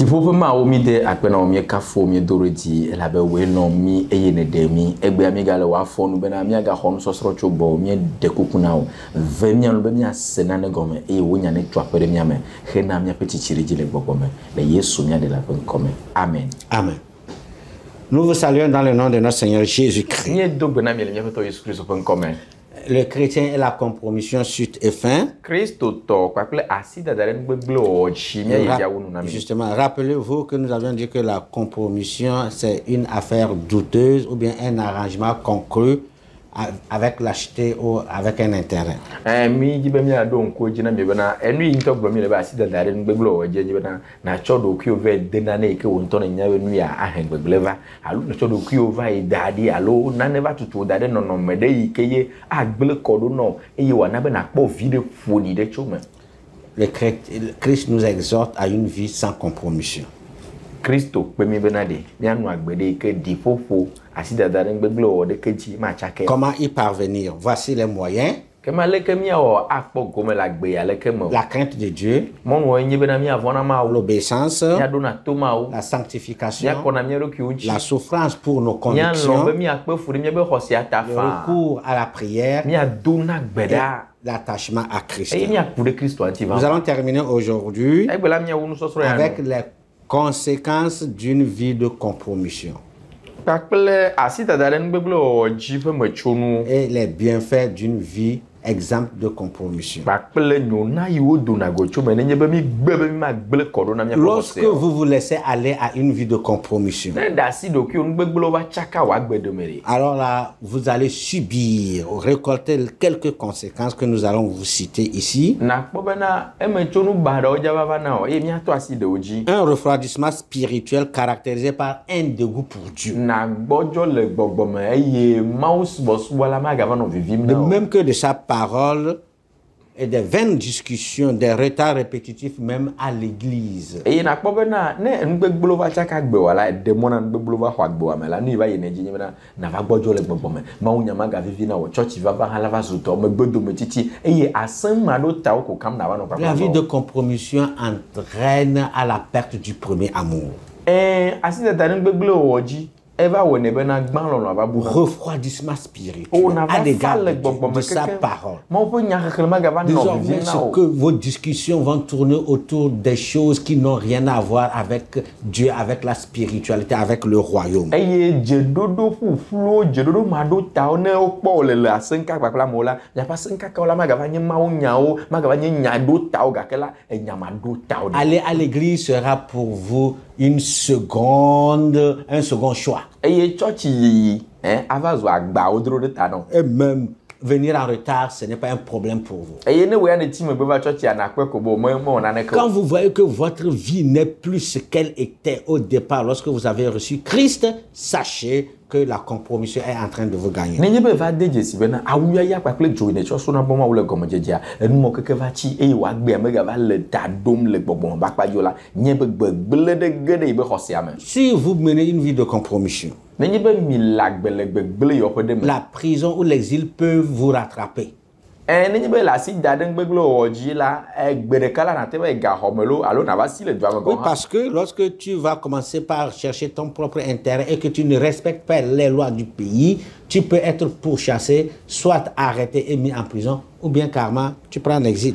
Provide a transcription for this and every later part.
Chipopo ma omi de akpena omi kafo mi doredi elabe we no mi eyene de mi egbe ami gale wa fo nu bena mi aga honu sosro chogbo mi de kukuna o ve mi anu be mi asena ne gome e wonya ne twapere mi ame he na mi apeti chiriji le gbogome le Yesu mi ade la pen come. Amen. Amen. Nous vous saluons dans le nom de notre Seigneur Jésus-Christ. Ni dogbe na mi le mi apeto Yesu Christ pen come. Le chrétien et la compromission suite et fin. Justement, rappelez-vous que nous avions dit que la compromission, c'est une affaire douteuse ou bien un arrangement conclu avec l'acheter ou avec un intérêt. Le Christ nous exhorte à une vie sans compromission. Comment y parvenir? Voici les moyens. La crainte de Dieu, l'obéissance, la sanctification, la souffrance pour nos convictions, le recours à la prière, l'attachement à Christ. Nous allons terminer aujourd'hui avec les conséquences d'une vie de compromission et les bienfaits d'une vie exemple de compromission. Lorsque vous vous laissez aller à une vie de compromission, alors là, vous allez subir ou récolter quelques conséquences que nous allons vous citer ici. Un refroidissement spirituel caractérisé par un dégoût pour Dieu. De même que de sa parole et des vaines discussions, des retards répétitifs même à l'église. La vie de compromission entraîne à la perte du premier amour. Refroidissement spirituel à l'égard de sa parole. Désormais, ce que vos discussions vont tourner autour des choses qui n'ont rien à voir avec Dieu, avec la spiritualité, avec le royaume. Aller à l'église sera pour vous un second choix. Et même venir en retard, ce n'est pas un problème pour vous. Quand vous voyez que votre vie n'est plus ce qu'elle était au départ, lorsque vous avez reçu Christ, sachez que la compromission est en train de vous gagner. Si vous menez une vie de compromission, la prison ou l'exil peuvent vous rattraper. Oui, parce que lorsque tu vas commencer par chercher ton propre intérêt et que tu ne respectes pas les lois du pays, tu peux être pourchassé, soit arrêté et mis en prison, ou bien carrément, tu prends l'exil.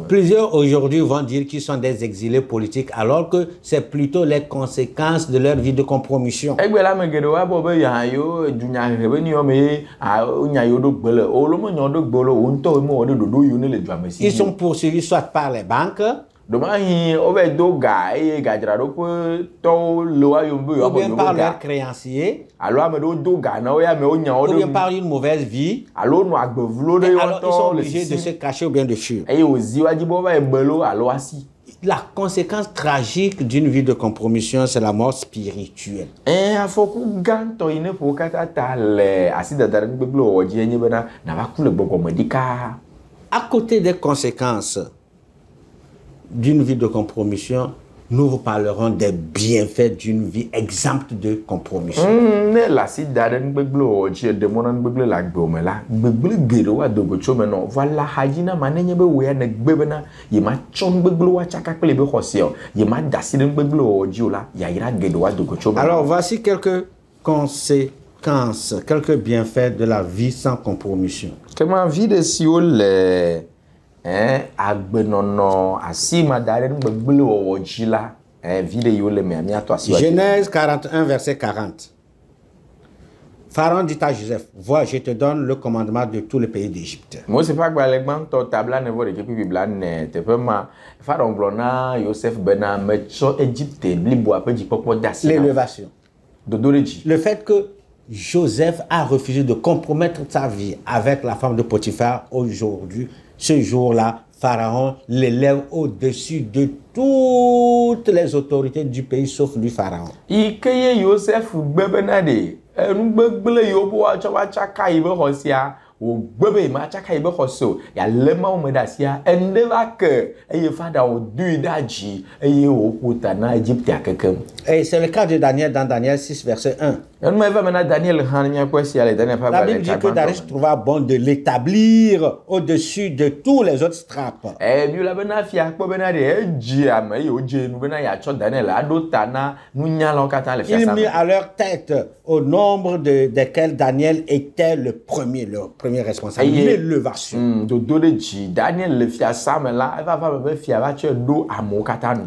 Plusieurs aujourd'hui vont dire qu'ils sont des exilés politiques, alors que c'est plutôt les conséquences de leur vie de compromission. Ils sont poursuivis soit par les banques, ou bien par leurs créanciers, ou bien par une mauvaise vie, et alors ils sont obligés de se cacher ou bien de fuir. La conséquence tragique d'une vie de compromission, c'est la mort spirituelle. À côté des conséquences d'une vie de compromission, nous vous parlerons des bienfaits d'une vie exempte de compromission. La site d'Aden Beglo, j'ai demandé Beglo la Gomela, Beglo Gero à Dogochomeno, voilà Hajina Manene Bewea ne Bebena, Yema Chon Beglo à Chakakle Behosio, Yema Dasiden Beglo, Diola, Yaira Gedo à Dogochomeno. Alors voici quelques conséquences, quelques bienfaits de la vie sans compromission. Comment vie de Sioul, Agbenono, Asima d'Aden Beglo, Jila. Genèse 41, verset 40. Pharaon dit à Joseph, vois, je te donne le commandement de tout le pays d'Égypte. Moi, c'est pas que le tabla ne voit que puis blane, te peux ma Pharaon blona, Joseph bena, mais sur Égypte, libo après du peuple d'Assyrie. L'élévation. Le fait que Joseph a refusé de compromettre sa vie avec la femme de Potiphar aujourd'hui, ce jour-là, Pharaon l'élève au-dessus de toutes les autorités du pays, sauf lui, Pharaon. Ikeye Joseph bebenade, ngbele yobo achaka ibe hosia, o gbebe ma achaka ibe hoso, ya lema o medasia, endeva ke eye fada o duidaji, eye o kuta na Égypte akekem. Et c'est le cas de Daniel dans Daniel 6, verset 1. La Bible dit que Darius trouva bon de l'établir au-dessus de tous les autres straps. Il mit à leur tête au nombre desquels Daniel était le premier responsable. L'élévation.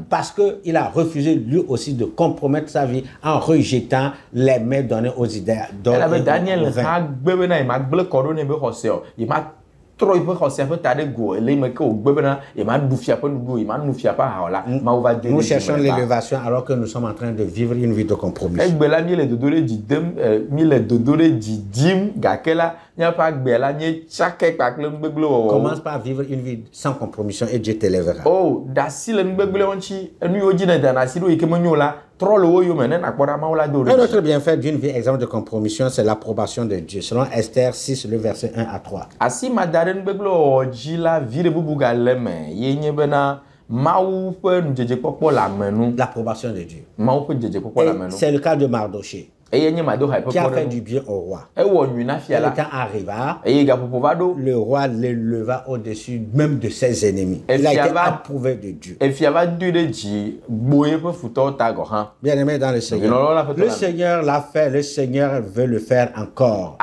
Parce qu'il a refusé lui aussi de compromettre sa vie en rejetant les mets donnés aux idées. Daniel nous cherchons l'élévation alors que nous sommes en train de vivre une vie de compromission. Commence par vivre une vie sans compromission et Dieu t'élèvera. Un autre bienfait d'une vie exempte de compromission, c'est l'approbation de Dieu. Selon Esther 6, le verset 1 à 3. L'approbation de Dieu. C'est le cas de Mardoché, qui a fait du bien au roi. Et le temps arriva, le roi l'éleva au-dessus même de ses ennemis. Il a été approuvé de Dieu. Bien aimé dans le Seigneur. Le Seigneur l'a fait, le Seigneur veut le faire encore.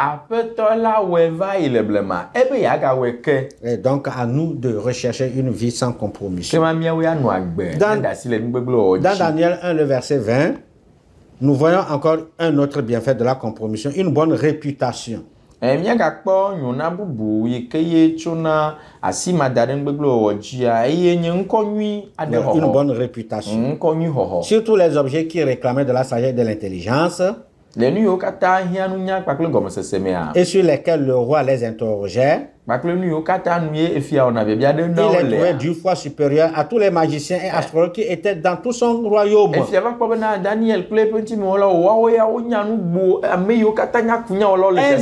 Et donc à nous de rechercher une vie sans compromission. Dans Daniel 1, le verset 20, nous voyons encore un autre bienfait de la compromission, une bonne réputation. Une bonne réputation. Surtout les objets qui réclamaient de la sagesse et de l'intelligence. Et sur lesquels le roi les interrogeait. Il est trouvé 10 fois supérieur à tous les magiciens et astrologues qui étaient dans tout son royaume. Un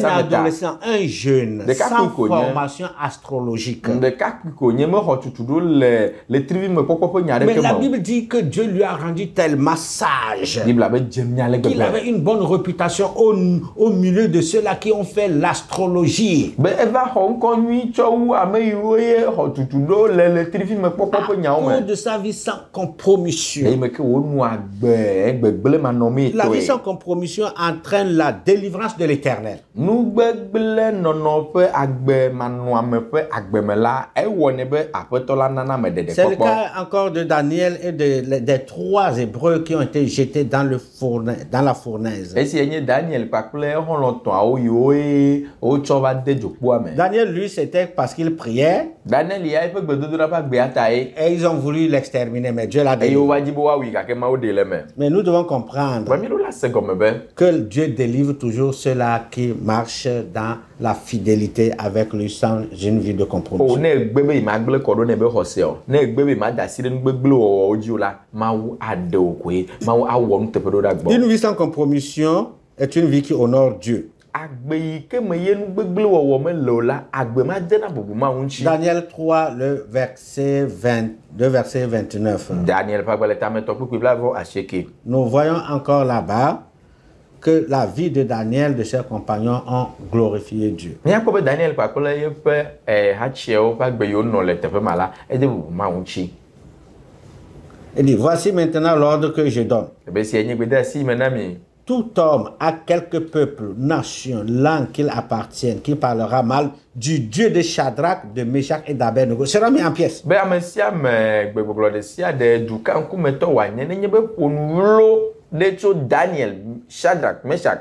adolescent, un jeune, sans formation astrologique. Mais la Bible dit que Dieu lui a rendu tellement sage qu'il avait une bonne réputation au milieu de ceux-là qui ont fait l'astrologie. À cause de sa vie sans compromission. La vie sans compromission entraîne la délivrance de l'Éternel. C'est le cas encore de Daniel et des 3 Hébreux qui ont été jetés dans la fournaise. Daniel, lui, c'était parce qu'il priait. Et ils ont voulu l'exterminer, mais Dieu l'a délivré. Mais nous devons comprendre que Dieu délivre toujours ceux-là qui marchent dans la fidélité avec lui sans une vie de compromission. Une vie sans compromission est une vie qui honore Dieu. Daniel 3, le verset 22, verset 29. Nous voyons encore là-bas que la vie de Daniel, de ses compagnons, ont glorifié Dieu. Il dit, voici maintenant l'ordre que je donne. Tout homme à quelque peuple, nation, langue qu'il appartienne, qui parlera mal du Dieu de Shadrach, de Meshach et d'Abednego sera mis en pièces. Daniel, Shadrach, Meshach,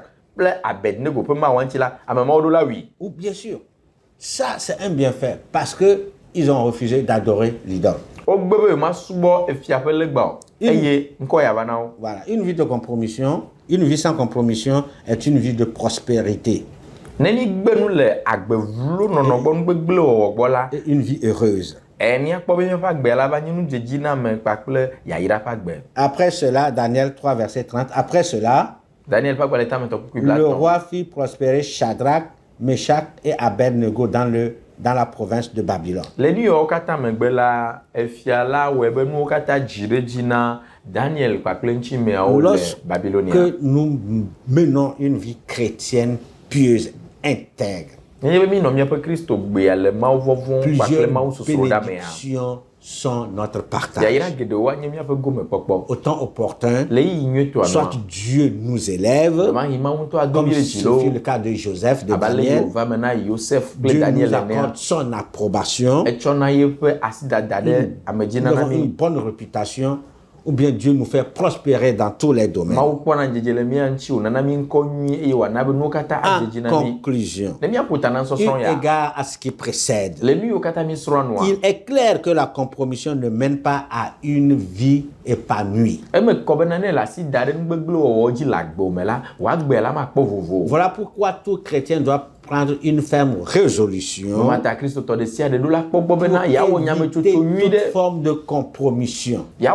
Abednego, ou bien sûr, ça c'est un bienfait parce que ils ont refusé d'adorer l'idole. Voilà, une vie de compromission, une vie sans compromission est une vie de prospérité. Et une vie heureuse. Après cela, Daniel 3, verset 30, après cela, le roi fit prospérer Shadrach, Meshach et Abednego dans la province de Babylone. Lorsque nous menons une vie chrétienne pieuse, intègre, plusieurs bénédictions sont notre partage. Autant opportun, soit Dieu nous élève, comme ce fut le cas de Joseph, de Daniel. Dieu nous accorde son approbation, nous avons une bonne réputation, ou bien Dieu nous fait prospérer dans tous les domaines. En conclusion, eu égard à ce qui précède, il est clair que la compromission ne mène pas à une vie épanouie. Voilà pourquoi tout chrétien doit prendre une ferme résolution pour éviter toute forme de compromission. Que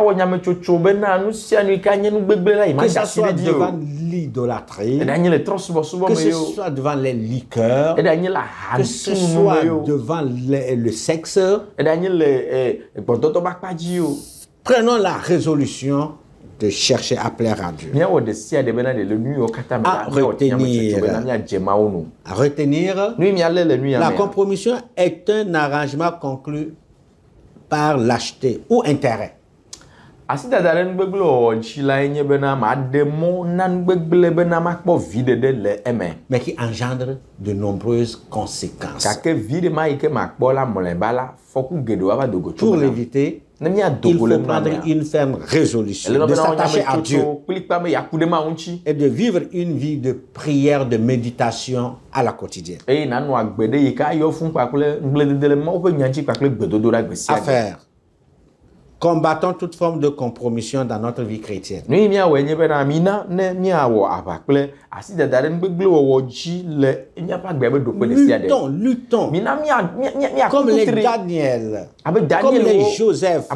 ce soit devant l'idolâtrie, que ce soit devant les liqueurs, que ce soit devant le sexe. Prenons la résolution de chercher à plaire à Dieu. À retenir, la compromission est un arrangement conclu par lâcheté ou intérêt. Mais qui engendre de nombreuses conséquences. Pour l'éviter, il faut prendre une ferme résolution de s'attacher à Dieu et de vivre une vie de prière, de méditation à la quotidienne. À faire. Combattons toute forme de compromission dans notre vie chrétienne. Luttons. Comme les Daniel, comme les Joseph.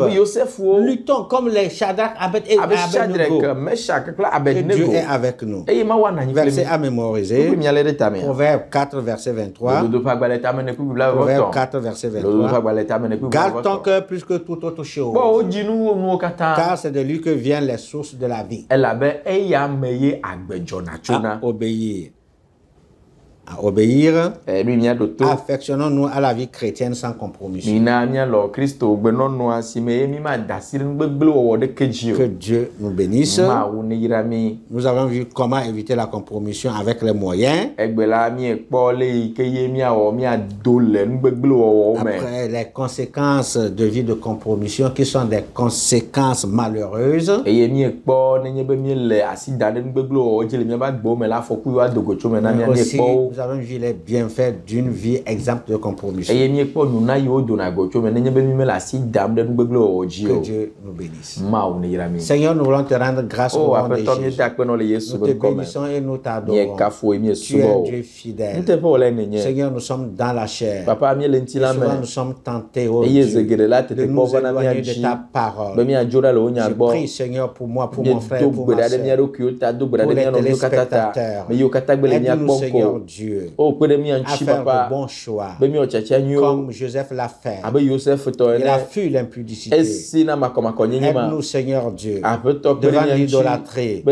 Luttons comme les Shadrach, Abednego. Et Dieu est avec nous. Verset à mémoriser. Proverbe 4, verset 23. Proverbe 4, verset 23. Garde ton cœur plus que toute autre chose, car c'est de lui que viennent les sources de la vie. À obéir, affectionnons-nous à la vie chrétienne sans compromission. Que Dieu nous bénisse. Nous avons vu comment éviter la compromission avec les moyens. Après, les conséquences de vie de compromission qui sont des conséquences malheureuses. Aussi, nous nous avons vu les bienfaits d'une vie exempte de compromission. Que Dieu nous bénisse. Seigneur, nous voulons te rendre grâce au nom de Jésus. Nous te bénissons et nous t'adorons. Tu es Dieu fidèle. Seigneur, nous sommes dans la chair. Souvent, nous sommes tentés, oh Dieu, de nous éloigner de ta parole. Je prie, Seigneur, pour moi, pour mon frère, pour ma soeur, pour les téléspectateurs. Aide-nous, Seigneur Dieu, à faire de bons choix, comme Joseph l'a fait. Il a fui l'impudicité. Aide-nous, Seigneur Dieu, devant l'idolâtrie, à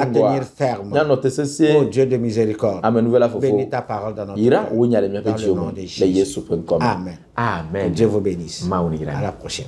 tenir ferme. Oh Dieu de miséricorde, bénis ta parole dans notre cœur. Dans le nom de Jésus. Amen. Amen. Dieu vous bénisse. À la prochaine.